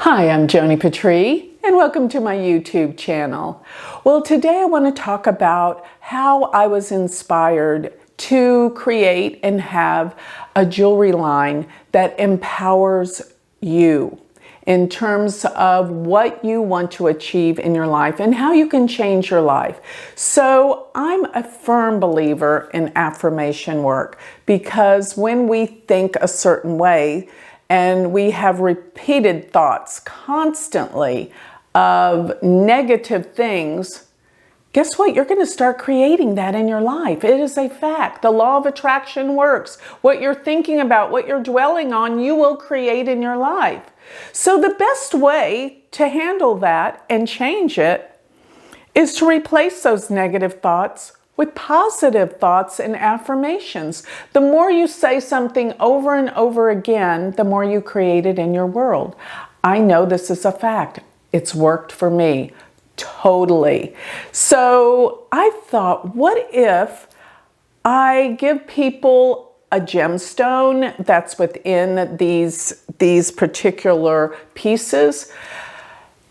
Hi, I'm Joni Patry, and welcome to my YouTube channel. Well, today I want to talk about how I was inspired to create and have a jewelry line that empowers you in terms of what you want to achieve in your life and how you can change your life. So I'm a firm believer in affirmation work because when we think a certain way, and we have repeated thoughts constantly of negative things, guess what? You're going to start creating that in your life. It is a fact. The law of attraction works. What you're thinking about, what you're dwelling on, you will create in your life. So the best way to handle that and change it is to replace those negative thoughts with positive thoughts and affirmations. The more you say something over and over again, the more you create it in your world. I know this is a fact. It's worked for me totally. So I thought, what if I give people a gemstone that's within these particular pieces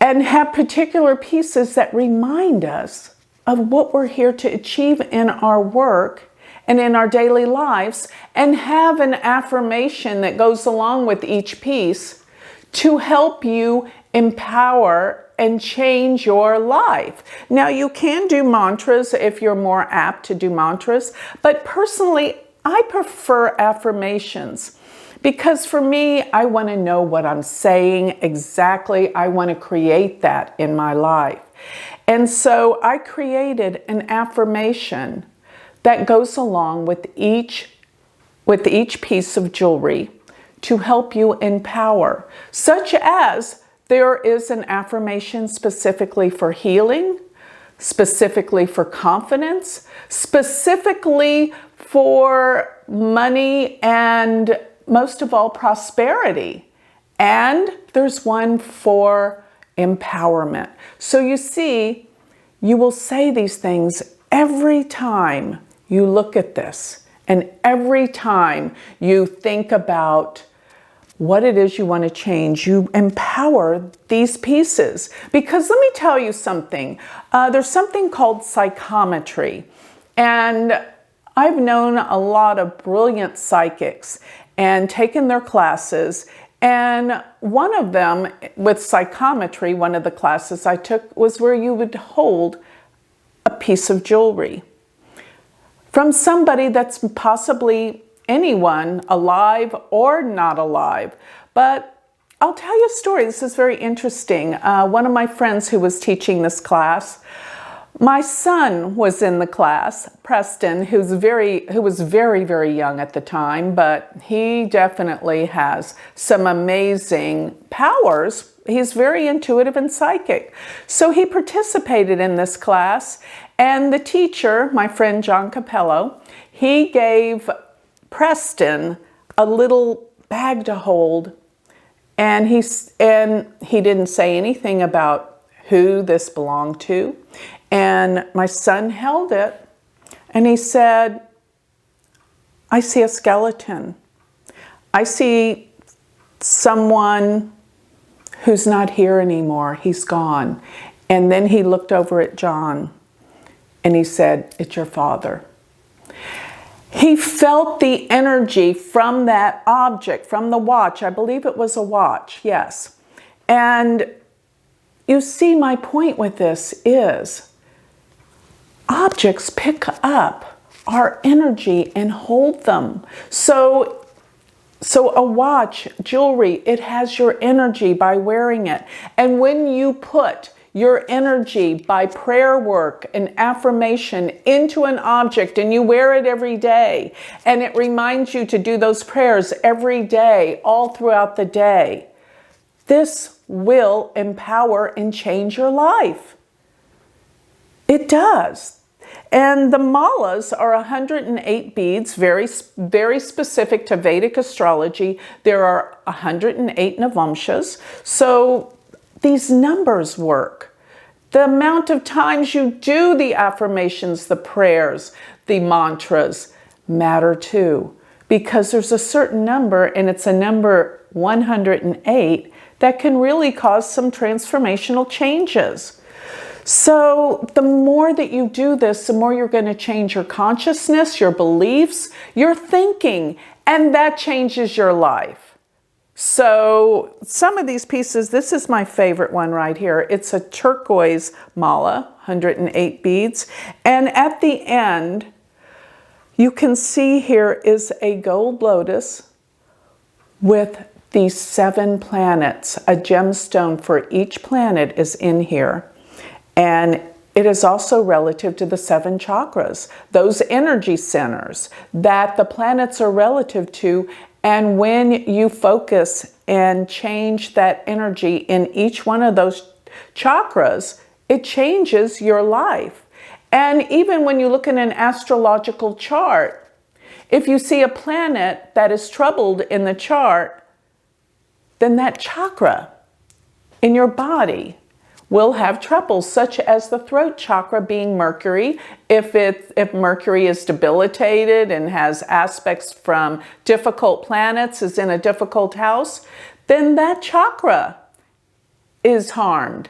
and have particular pieces that remind us of what we're here to achieve in our work and in our daily lives, and have an affirmation that goes along with each piece to help you empower and change your life. Now, you can do mantras if you're more apt to do mantras, but personally, I prefer affirmations because for me, I want to know what I'm saying exactly. I want to create that in my life. And so I created an affirmation that goes along with each piece of jewelry to help you empower, such as there is an affirmation specifically for healing, specifically for confidence, specifically for money, and most of all, prosperity. And there's one for empowerment. So you see, you will say these things every time you look at this and every time you think about what it is you want to change. You empower these pieces. Because let me tell you something. There's something called psychometry. And I've known a lot of brilliant psychics and taken their classes. And one of them, with psychometry, one of the classes I took, was where you would hold a piece of jewelry from somebody that's possibly anyone, alive or not alive. But I'll tell you a story. This is very interesting. One of my friends who was teaching this class, my son was in the class, Preston, who was very, very young at the time, but he definitely has some amazing powers. He's very intuitive and psychic. So he participated in this class, and the teacher, my friend John Capello, he gave Preston a little bag to hold, and he didn't say anything about who this belonged to. And my son held it and he said, I see a skeleton. I see someone who's not here anymore. He's gone. And then he looked over at John and he said, it's your father. He felt the energy from that object, from the watch. I believe it was a watch, yes. And you see, my point with this is objects pick up our energy and hold them. So a watch, jewelry, it has your energy by wearing it. And when you put your energy by prayer work and affirmation into an object and you wear it every day, and it reminds you to do those prayers every day, all throughout the day, this will empower and change your life. It does. And the malas are 108 beads, very, very specific to Vedic astrology. There are 108 navamshas. So these numbers work. The amount of times you do the affirmations, the prayers, the mantras matter too. because there's a certain number, and it's a number 108, that can really cause some transformational changes. So the more that you do this, the more you're going to change your consciousness, your beliefs, your thinking, and that changes your life. So some of these pieces, this is my favorite one right here. It's a turquoise mala, 108 beads. And at the end, you can see here is a gold lotus with these 7 planets. A gemstone for each planet is in here. And it is also relative to the 7 chakras, those energy centers that the planets are relative to. And when you focus and change that energy in each one of those chakras, it changes your life. And even when you look at an astrological chart, if you see a planet that is troubled in the chart, then that chakra in your body will have troubles, such as the throat chakra being Mercury. If Mercury is debilitated and has aspects from difficult planets, is in a difficult house, then that chakra is harmed.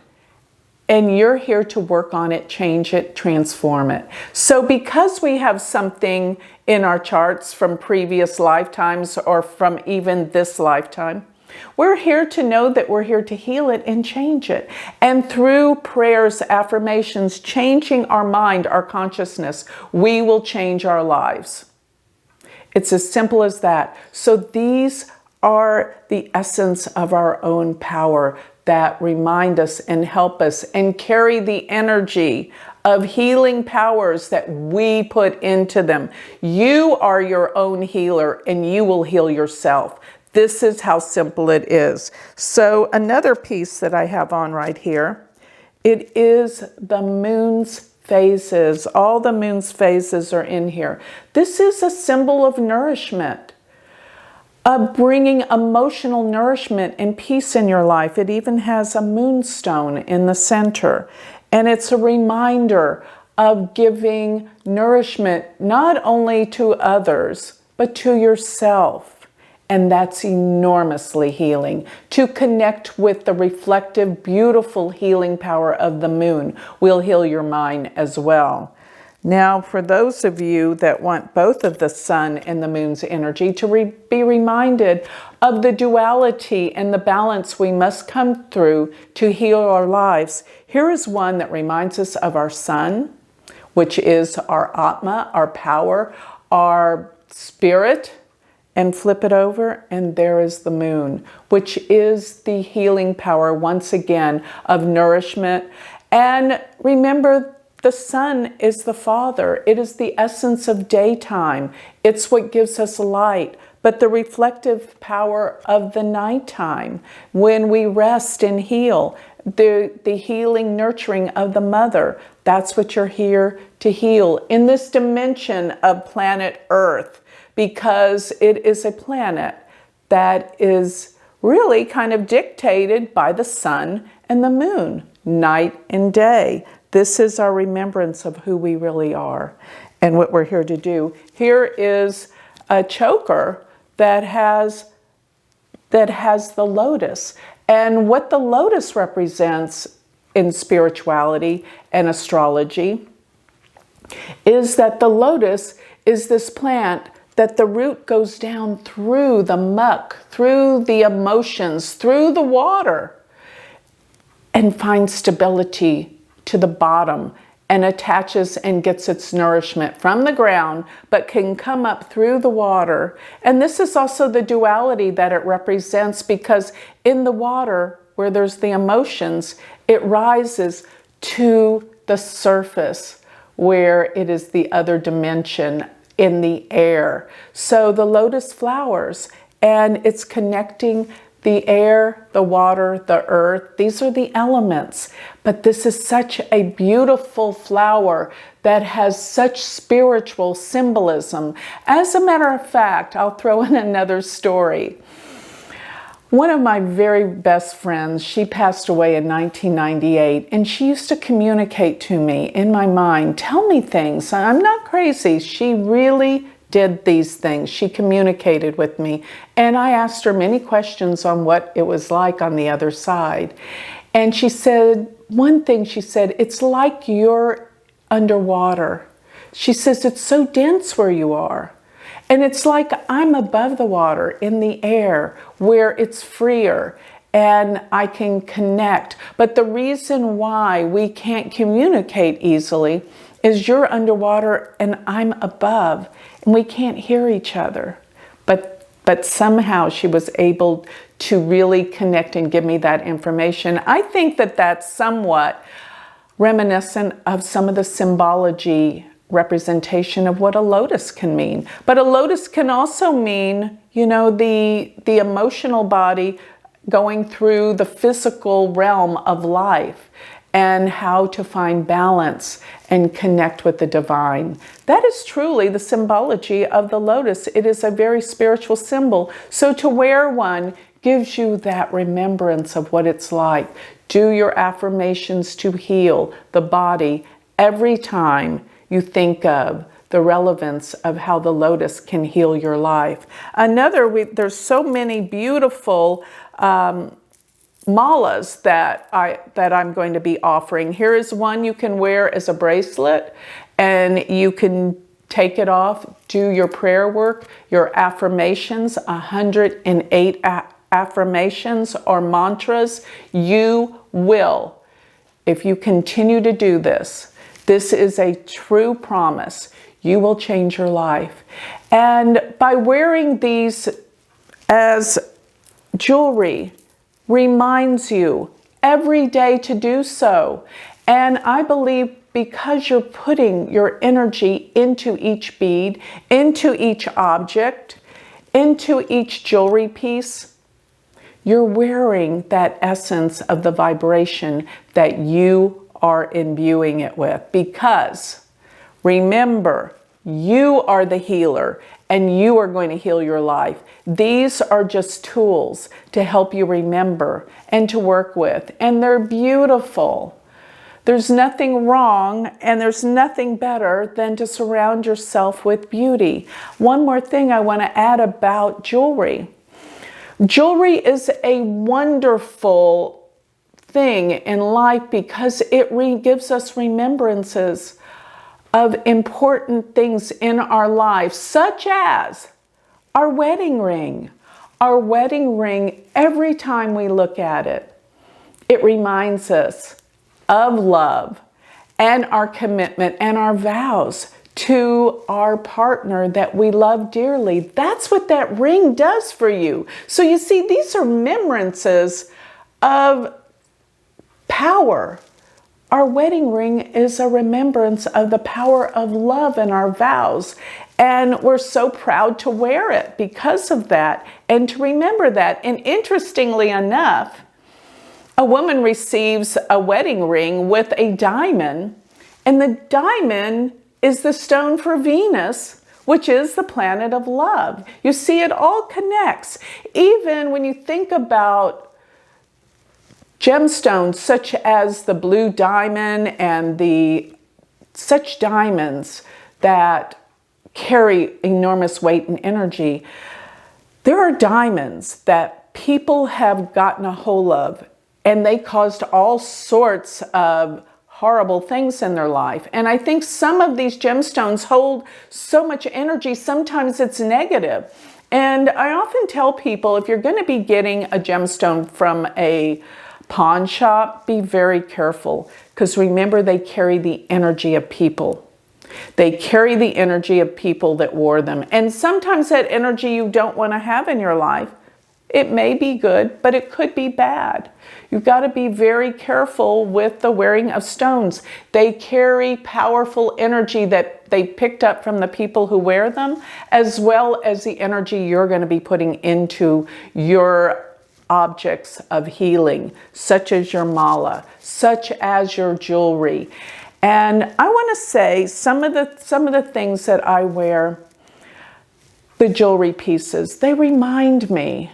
And you're here to work on it, change it, transform it. So because we have something in our charts from previous lifetimes or from even this lifetime, we're here to know that we're here to heal it and change it. And through prayers, affirmations, changing our mind, our consciousness, we will change our lives. It's as simple as that. So these are the essence of our own power that remind us and help us and carry the energy of healing powers that we put into them. You are your own healer, and you will heal yourself. This is how simple it is. So another piece that I have on right here, it is the moon's phases. All the moon's phases are in here. This is a symbol of nourishment, of bringing emotional nourishment and peace in your life. It even has a moonstone in the center. And it's a reminder of giving nourishment not only to others, but to yourself. And that's enormously healing. To connect with the reflective, beautiful healing power of the moon will heal your mind as well. Now, for those of you that want both of the sun and the moon's energy to be reminded of the duality and the balance we must come through to heal our lives, here is one that reminds us of our sun, which is our Atma, our power, our spirit. And flip it over, and there is the moon, which is the healing power, once again, of nourishment. And remember, the sun is the father. It is the essence of daytime. It's what gives us light. But the reflective power of the nighttime, when we rest and heal, the healing, nurturing of the mother, that's what you're here to heal in this dimension of planet Earth. Because it is a planet that is really kind of dictated by the sun and the moon, night and day. This is our remembrance of who we really are and what we're here to do. Here is a choker that has the lotus. And what the lotus represents in spirituality and astrology is that the lotus is this plant that the root goes down through the muck, through the emotions, through the water, and finds stability to the bottom and attaches and gets its nourishment from the ground, but can come up through the water. And this is also the duality that it represents, because in the water, where there's the emotions, it rises to the surface, where it is the other dimension in the air. So the lotus flowers, and it's connecting the air, the water, the earth. These are the elements. But this is such a beautiful flower that has such spiritual symbolism. As a matter of fact, I'll throw in another story. One of my very best friends, she passed away in 1998, and she used to communicate to me in my mind, tell me things. I'm not crazy. She really did these things. She communicated with me. And I asked her many questions on what it was like on the other side. And she said, one thing she said, it's like you're underwater. She says, it's so dense where you are. And it's like I'm above the water in the air where it's freer and I can connect. But the reason why we can't communicate easily is you're underwater and I'm above and we can't hear each other. But somehow she was able to really connect and give me that information. I think that that's somewhat reminiscent of some of the symbology representation of what a lotus can mean. But a lotus can also mean, you know, the emotional body going through the physical realm of life and how to find balance and connect with the divine. That is truly the symbology of the lotus. It is a very spiritual symbol. So to wear one gives you that remembrance of what it's like. Do your affirmations to heal the body every time you think of the relevance of how the lotus can heal your life. There's so many beautiful malas that I'm going to be offering. Here is one you can wear as a bracelet, and you can take it off, do your prayer work, your affirmations, 108 affirmations or mantras. You will, if you continue to do this, this is a true promise. You will change your life. And by wearing these as jewelry, reminds you every day to do so. And I believe because you're putting your energy into each bead, into each object, into each jewelry piece, you're wearing that essence of the vibration that you are imbuing it with. Because remember, you are the healer and you are going to heal your life. These are just tools to help you remember and to work with. And they're beautiful. There's nothing wrong and there's nothing better than to surround yourself with beauty. One more thing I want to add about jewelry. Jewelry is a wonderful thing in life because it gives us remembrances of important things in our lives, such as our wedding ring. Our wedding ring, every time we look at it, it reminds us of love and our commitment and our vows to our partner that we love dearly. That's what that ring does for you. So you see, these are remembrances of power. Our wedding ring is a remembrance of the power of love and our vows. And we're so proud to wear it because of that and to remember that. And interestingly enough, a woman receives a wedding ring with a diamond, and the diamond is the stone for Venus, which is the planet of love. You see, it all connects. Even when you think about gemstones such as the blue diamond and such diamonds that carry enormous weight and energy, there are diamonds that people have gotten a hold of and they caused all sorts of horrible things in their life. And I think some of these gemstones hold so much energy, sometimes it's negative. And I often tell people, if you're going to be getting a gemstone from a pawn shop, be very careful, because remember, they carry the energy of people. They carry the energy of people that wore them. And sometimes that energy you don't want to have in your life. It may be good, but it could be bad. You've got to be very careful with the wearing of stones. They carry powerful energy that they picked up from the people who wear them, as well as the energy you're going to be putting into your objects of healing, such as your mala, such as your jewelry. And I want to say some of the things that I wear, the jewelry pieces, they remind me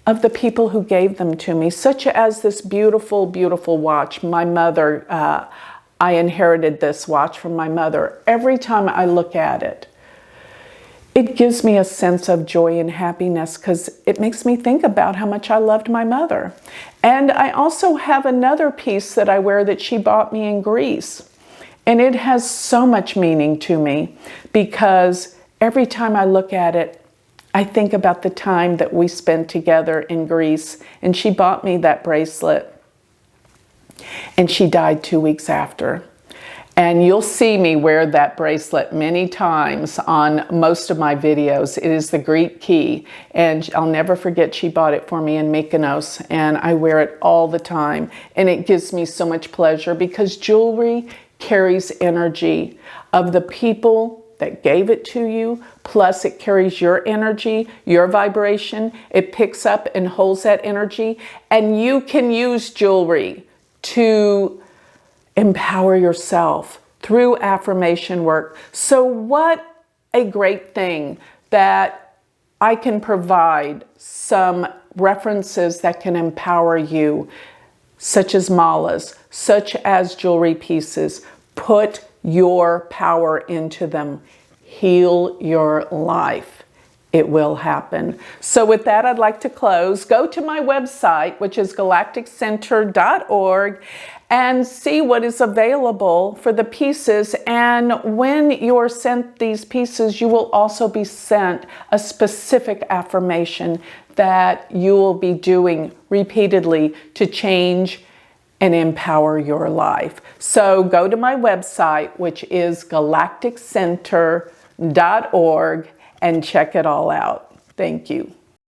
of the people who gave them to me, such as this beautiful, beautiful watch. My mother, I inherited this watch from my mother. Every time I look at it, it gives me a sense of joy and happiness because it makes me think about how much I loved my mother. And I also have another piece that I wear that she bought me in Greece. And it has so much meaning to me because every time I look at it, I think about the time that we spent together in Greece. And she bought me that bracelet. And she died 2 weeks after. And you'll see me wear that bracelet many times on most of my videos. It is the Greek key, and I'll never forget she bought it for me in Mykonos, and I wear it all the time. And it gives me so much pleasure because jewelry carries energy of the people that gave it to you, plus it carries your energy, your vibration. It picks up and holds that energy, and you can use jewelry to empower yourself through affirmation work. So what a great thing that I can provide some references that can empower you, such as malas, such as jewelry pieces. Put your power into them. Heal your life. It will happen. So with that, I'd like to close. Go to my website, which is galacticcenter.org, and see what is available for the pieces. And when you're sent these pieces, you will also be sent a specific affirmation that you will be doing repeatedly to change and empower your life. So go to my website, which is galacticcenter.org, and check it all out. Thank you.